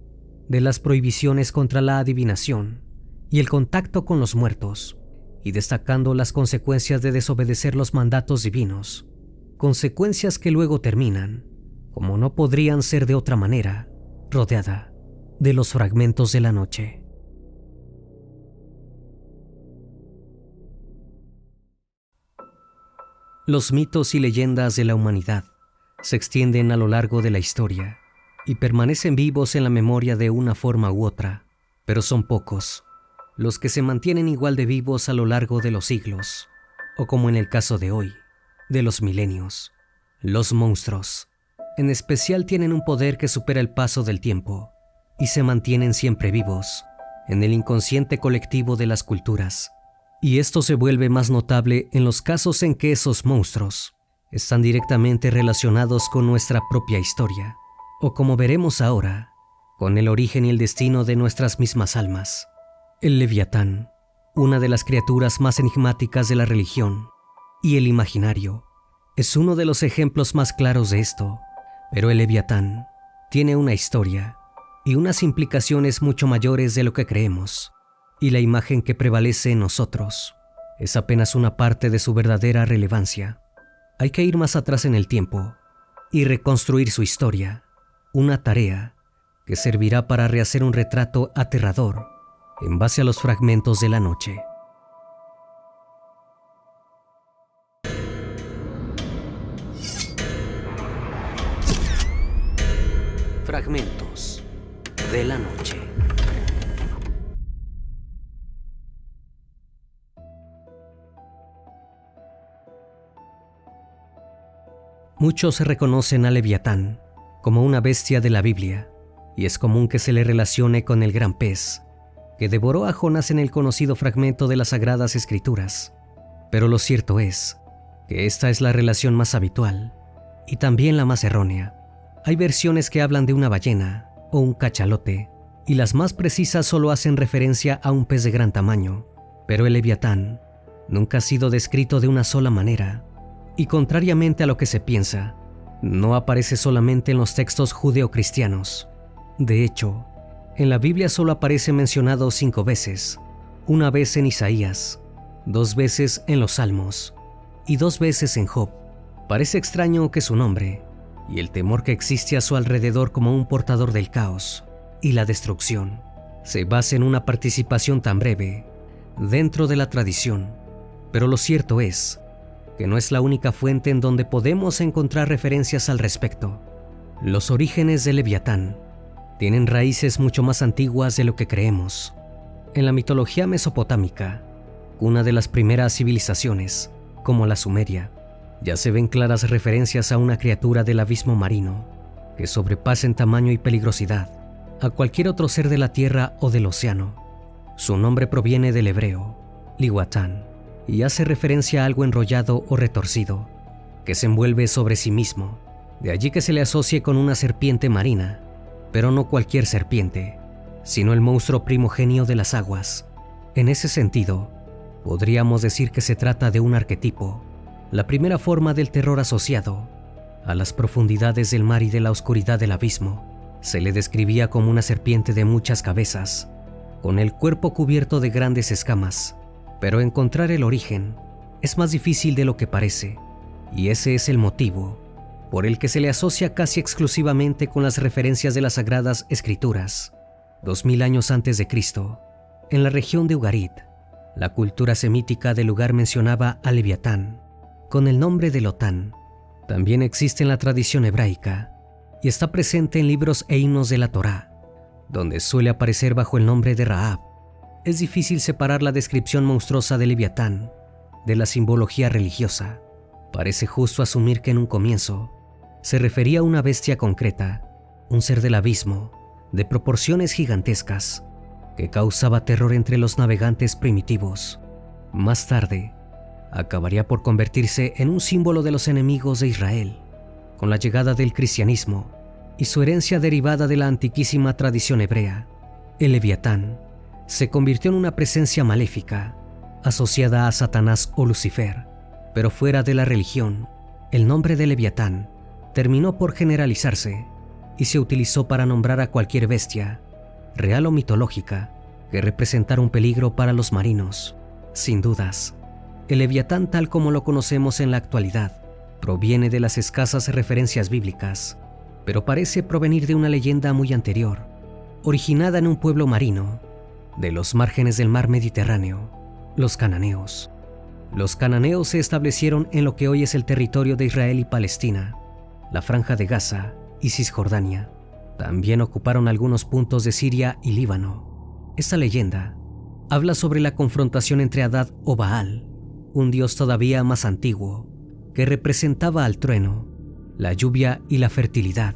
de las prohibiciones contra la adivinación y el contacto con los muertos, y destacando las consecuencias de desobedecer los mandatos divinos, consecuencias que luego terminan, como no podrían ser de otra manera, rodeada de los fragmentos de la noche. Los mitos y leyendas de la humanidad se extienden a lo largo de la historia y permanecen vivos en la memoria de una forma u otra, pero son pocos los que se mantienen igual de vivos a lo largo de los siglos, o como en el caso de hoy, de los milenios. Los monstruos, en especial, tienen un poder que supera el paso del tiempo y se mantienen siempre vivos en el inconsciente colectivo de las culturas. Y esto se vuelve más notable en los casos en que esos monstruos están directamente relacionados con nuestra propia historia, o como veremos ahora, con el origen y el destino de nuestras mismas almas. El Leviatán, una de las criaturas más enigmáticas de la religión y el imaginario, es uno de los ejemplos más claros de esto. Pero el Leviatán tiene una historia y unas implicaciones mucho mayores de lo que creemos, y la imagen que prevalece en nosotros es apenas una parte de su verdadera relevancia. Hay que ir más atrás en el tiempo y reconstruir su historia, una tarea que servirá para rehacer un retrato aterrador en base a los fragmentos de la noche. Fragmentos de la noche. Muchos reconocen a Leviatán como una bestia de la Biblia, y es común que se le relacione con el gran pez que devoró a Jonás en el conocido fragmento de las Sagradas Escrituras. Pero lo cierto es que esta es la relación más habitual y también la más errónea. Hay versiones que hablan de una ballena o un cachalote, y las más precisas solo hacen referencia a un pez de gran tamaño, pero el Leviatán nunca ha sido descrito de una sola manera, y contrariamente a lo que se piensa, no aparece solamente en los textos judeocristianos. De hecho, en la Biblia solo aparece mencionado 5 veces, una vez en Isaías, 2 veces en los Salmos y 2 veces en Job. Parece extraño que su nombre y el temor que existe a su alrededor como un portador del caos y la destrucción se base en una participación tan breve dentro de la tradición, pero lo cierto es que no es la única fuente en donde podemos encontrar referencias al respecto. Los orígenes de Leviatán tienen raíces mucho más antiguas de lo que creemos. En la mitología mesopotámica, una de las primeras civilizaciones, como la Sumeria, ya se ven claras referencias a una criatura del abismo marino que sobrepasa en tamaño y peligrosidad a cualquier otro ser de la tierra o del océano. Su nombre proviene del hebreo, Liwatán, y hace referencia a algo enrollado o retorcido que se envuelve sobre sí mismo. De allí que se le asocie con una serpiente marina, pero no cualquier serpiente, sino el monstruo primogenio de las aguas. En ese sentido, podríamos decir que se trata de un arquetipo, la primera forma del terror asociado a las profundidades del mar y de la oscuridad del abismo. Se le describía como una serpiente de muchas cabezas, con el cuerpo cubierto de grandes escamas, pero encontrar el origen es más difícil de lo que parece, y ese es el motivo por el que se le asocia casi exclusivamente con las referencias de las Sagradas Escrituras. 2000 años antes de Cristo, en la región de Ugarit, la cultura semítica del lugar mencionaba a Leviatán con el nombre de Lotán. También existe en la tradición hebraica y está presente en libros e himnos de la Torá, donde suele aparecer bajo el nombre de Rahab. Es difícil separar la descripción monstruosa de Leviatán de la simbología religiosa. Parece justo asumir que en un comienzo se refería a una bestia concreta, un ser del abismo, de proporciones gigantescas, que causaba terror entre los navegantes primitivos. Más tarde, acabaría por convertirse en un símbolo de los enemigos de Israel, con la llegada del cristianismo y su herencia derivada de la antiquísima tradición hebrea. El Leviatán se convirtió en una presencia maléfica, asociada a Satanás o Lucifer, pero fuera de la religión, el nombre de Leviatán terminó por generalizarse y se utilizó para nombrar a cualquier bestia, real o mitológica, que representara un peligro para los marinos. Sin dudas, el Leviatán tal como lo conocemos en la actualidad proviene de las escasas referencias bíblicas, pero parece provenir de una leyenda muy anterior, originada en un pueblo marino de los márgenes del mar Mediterráneo, los cananeos. Los cananeos se establecieron en lo que hoy es el territorio de Israel y Palestina, la Franja de Gaza y Cisjordania. También ocuparon algunos puntos de Siria y Líbano. Esta leyenda habla sobre la confrontación entre Adad o Baal, un dios todavía más antiguo, que representaba al trueno, la lluvia y la fertilidad,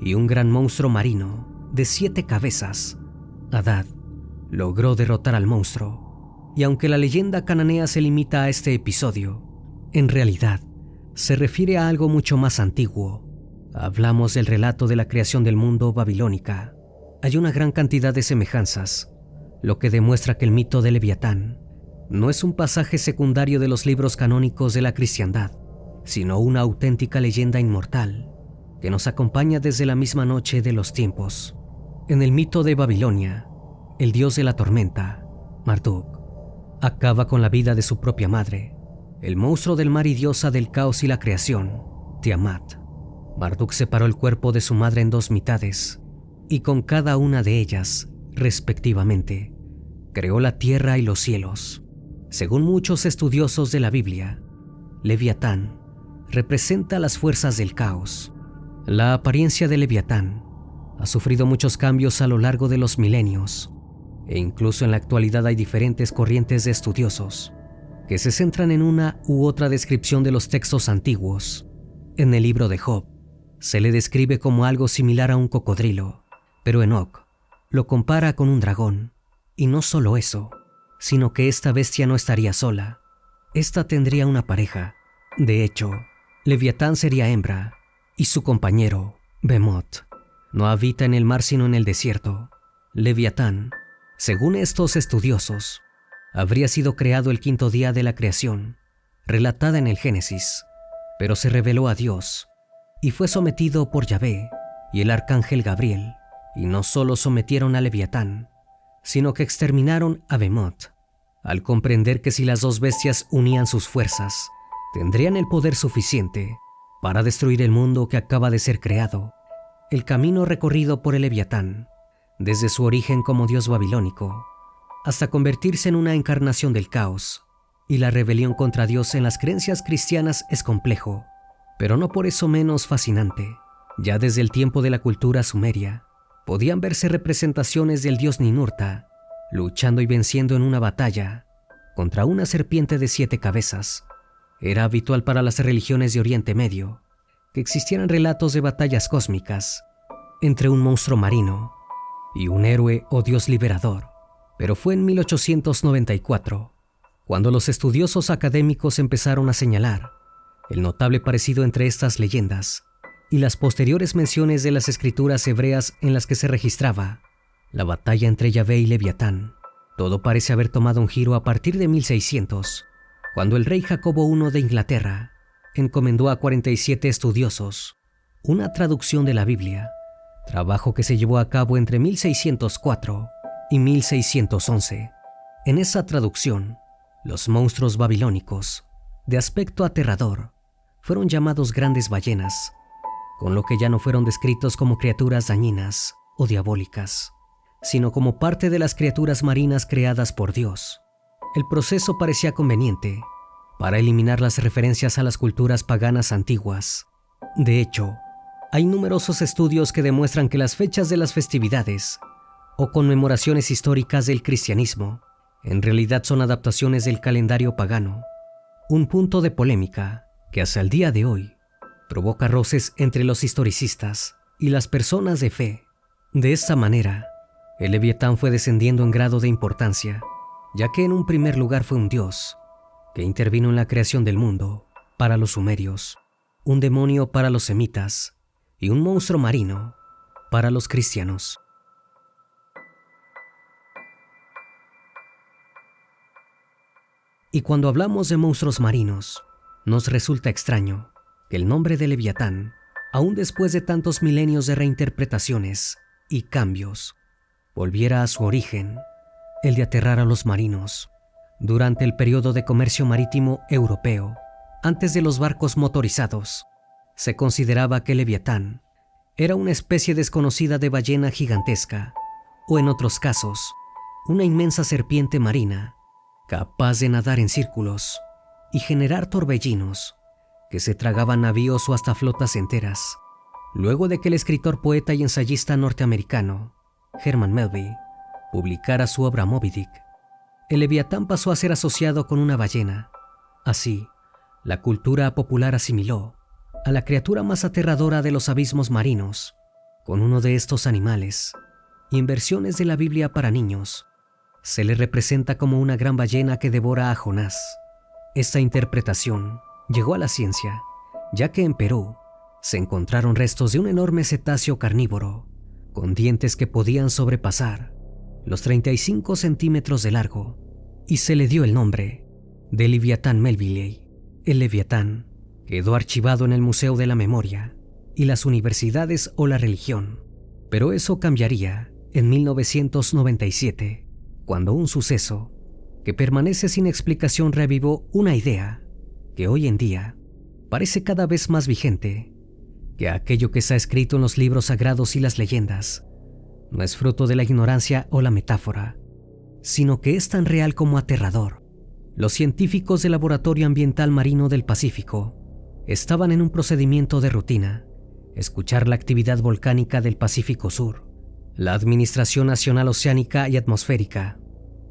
y un gran monstruo marino de 7 cabezas. Adad logró derrotar al monstruo, y aunque la leyenda cananea se limita a este episodio, en realidad se refiere a algo mucho más antiguo. Hablamos del relato de la creación del mundo babilónica. Hay una gran cantidad de semejanzas, lo que demuestra que el mito de Leviatán no es un pasaje secundario de los libros canónicos de la cristiandad, sino una auténtica leyenda inmortal que nos acompaña desde la misma noche de los tiempos. En el mito de Babilonia, el dios de la tormenta, Marduk, acaba con la vida de su propia madre, el monstruo del mar y diosa del caos y la creación, Tiamat. Marduk separó el cuerpo de su madre en 2 mitades, y con cada una de ellas, respectivamente, creó la tierra y los cielos. Según muchos estudiosos de la Biblia, Leviatán representa las fuerzas del caos. La apariencia de Leviatán ha sufrido muchos cambios a lo largo de los milenios, e incluso en la actualidad hay diferentes corrientes de estudiosos que se centran en una u otra descripción de los textos antiguos. En el libro de Job se le describe como algo similar a un cocodrilo, pero Enoc lo compara con un dragón. Y no solo eso, sino que esta bestia no estaría sola. Esta tendría una pareja. De hecho, Leviatán sería hembra, y su compañero, Behemoth, no habita en el mar sino en el desierto. Leviatán, según estos estudiosos, habría sido creado el 5º día de la creación, relatada en el Génesis, pero se reveló a Dios y fue sometido por Yahvé y el arcángel Gabriel, y no solo sometieron a Leviatán, sino que exterminaron a Behemoth, al comprender que si las 2 bestias unían sus fuerzas, tendrían el poder suficiente para destruir el mundo que acaba de ser creado. El camino recorrido por el Leviatán, desde su origen como dios babilónico, hasta convertirse en una encarnación del caos y la rebelión contra Dios en las creencias cristianas, es complejo, pero no por eso menos fascinante. Ya desde el tiempo de la cultura sumeria, podían verse representaciones del dios Ninurta luchando y venciendo en una batalla contra una serpiente de 7 cabezas. Era habitual para las religiones de Oriente Medio que existieran relatos de batallas cósmicas entre un monstruo marino y un héroe o dios liberador. Pero fue en 1894 cuando los estudiosos académicos empezaron a señalar el notable parecido entre estas leyendas y las posteriores menciones de las escrituras hebreas en las que se registraba la batalla entre Yahvé y Leviatán. Todo parece haber tomado un giro a partir de 1600, cuando el rey Jacobo I de Inglaterra encomendó a 47 estudiosos una traducción de la Biblia, trabajo que se llevó a cabo entre 1604 y 1611. En esa traducción, los monstruos babilónicos, de aspecto aterrador, fueron llamados grandes ballenas, con lo que ya no fueron descritos como criaturas dañinas o diabólicas, sino como parte de las criaturas marinas creadas por Dios. El proceso parecía conveniente para eliminar las referencias a las culturas paganas antiguas. De hecho, hay numerosos estudios que demuestran que las fechas de las festividades o conmemoraciones históricas del cristianismo en realidad son adaptaciones del calendario pagano, un punto de polémica que hasta el día de hoy provoca roces entre los historicistas y las personas de fe. De esta manera, el Leviatán fue descendiendo en grado de importancia, ya que en un primer lugar fue un dios que intervino en la creación del mundo para los sumerios, un demonio para los semitas y un monstruo marino para los cristianos. Y cuando hablamos de monstruos marinos, nos resulta extraño que el nombre de Leviatán, aún después de tantos milenios de reinterpretaciones y cambios, volviera a su origen, el de aterrar a los marinos. Durante el periodo de comercio marítimo europeo, antes de los barcos motorizados, se consideraba que Leviatán era una especie desconocida de ballena gigantesca, o en otros casos, una inmensa serpiente marina, capaz de nadar en círculos y generar torbellinos que se tragaban navíos o hasta flotas enteras. Luego de que el escritor, poeta y ensayista norteamericano Herman Melville publicara su obra Moby Dick, el Leviatán pasó a ser asociado con una ballena. Así, la cultura popular asimiló a la criatura más aterradora de los abismos marinos con uno de estos animales, y en versiones de la Biblia para niños se le representa como una gran ballena que devora a Jonás. Esta interpretación llegó a la ciencia, ya que en Perú se encontraron restos de un enorme cetáceo carnívoro, con dientes que podían sobrepasar los 35 centímetros de largo, y se le dio el nombre de Leviatán Melvillei. El Leviatán quedó archivado en el Museo de la Memoria y las universidades o la religión, pero eso cambiaría en 1997, cuando un suceso que permanece sin explicación reavivó una idea que hoy en día parece cada vez más vigente, que aquello que está escrito en los libros sagrados y las leyendas no es fruto de la ignorancia o la metáfora, sino que es tan real como aterrador. Los científicos del Laboratorio Ambiental Marino del Pacífico estaban en un procedimiento de rutina, escuchar la actividad volcánica del Pacífico Sur. La Administración Nacional Oceánica y Atmosférica,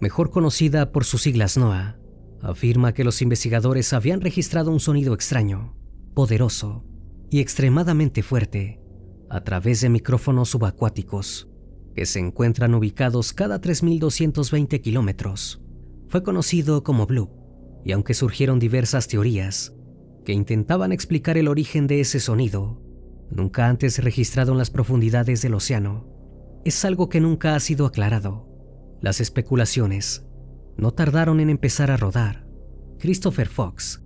mejor conocida por sus siglas NOAA, afirma que los investigadores habían registrado un sonido extraño, poderoso y extremadamente fuerte a través de micrófonos subacuáticos que se encuentran ubicados cada 3.220 kilómetros. Fue conocido como bloop, y aunque surgieron diversas teorías que intentaban explicar el origen de ese sonido, nunca antes registrado en las profundidades del océano, es algo que nunca ha sido aclarado. Las especulaciones no tardaron en empezar a rodar. Christopher Fox,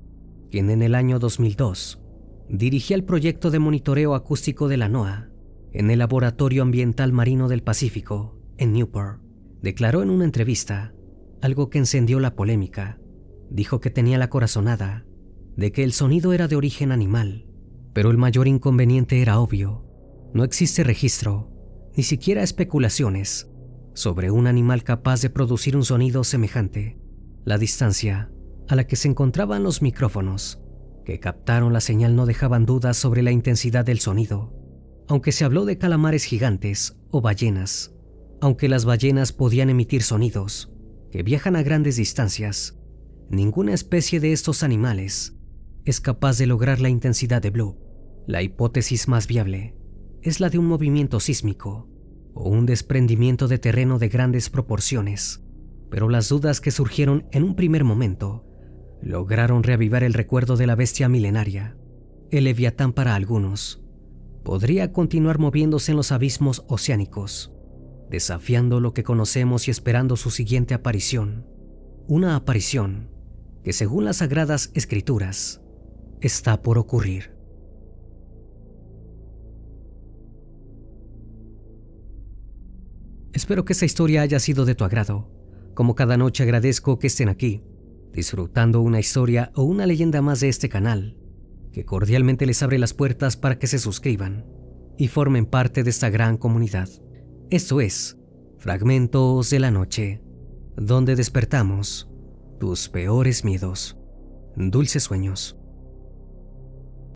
quien en el año 2002 dirigía el proyecto de monitoreo acústico de la NOAA en el Laboratorio Ambiental Marino del Pacífico, en Newport, declaró en una entrevista algo que encendió la polémica. Dijo que tenía la corazonada de que el sonido era de origen animal, pero el mayor inconveniente era obvio. No existe registro, ni siquiera especulaciones, sobre un animal capaz de producir un sonido semejante. La distancia a la que se encontraban los micrófonos que captaron la señal no dejaban dudas sobre la intensidad del sonido. Aunque se habló de calamares gigantes o ballenas, aunque las ballenas podían emitir sonidos que viajan a grandes distancias, ninguna especie de estos animales es capaz de lograr la intensidad de bloop. La hipótesis más viable es la de un movimiento sísmico o un desprendimiento de terreno de grandes proporciones, pero las dudas que surgieron en un primer momento lograron reavivar el recuerdo de la bestia milenaria. El Leviatán, para algunos, podría continuar moviéndose en los abismos oceánicos, desafiando lo que conocemos y esperando su siguiente aparición. Una aparición que, según las Sagradas Escrituras, está por ocurrir. Espero que esta historia haya sido de tu agrado. Como cada noche agradezco que estén aquí, disfrutando una historia o una leyenda más de este canal, que cordialmente les abre las puertas para que se suscriban y formen parte de esta gran comunidad. Esto es Fragmentos de la Noche, donde despertamos tus peores miedos. Dulces sueños.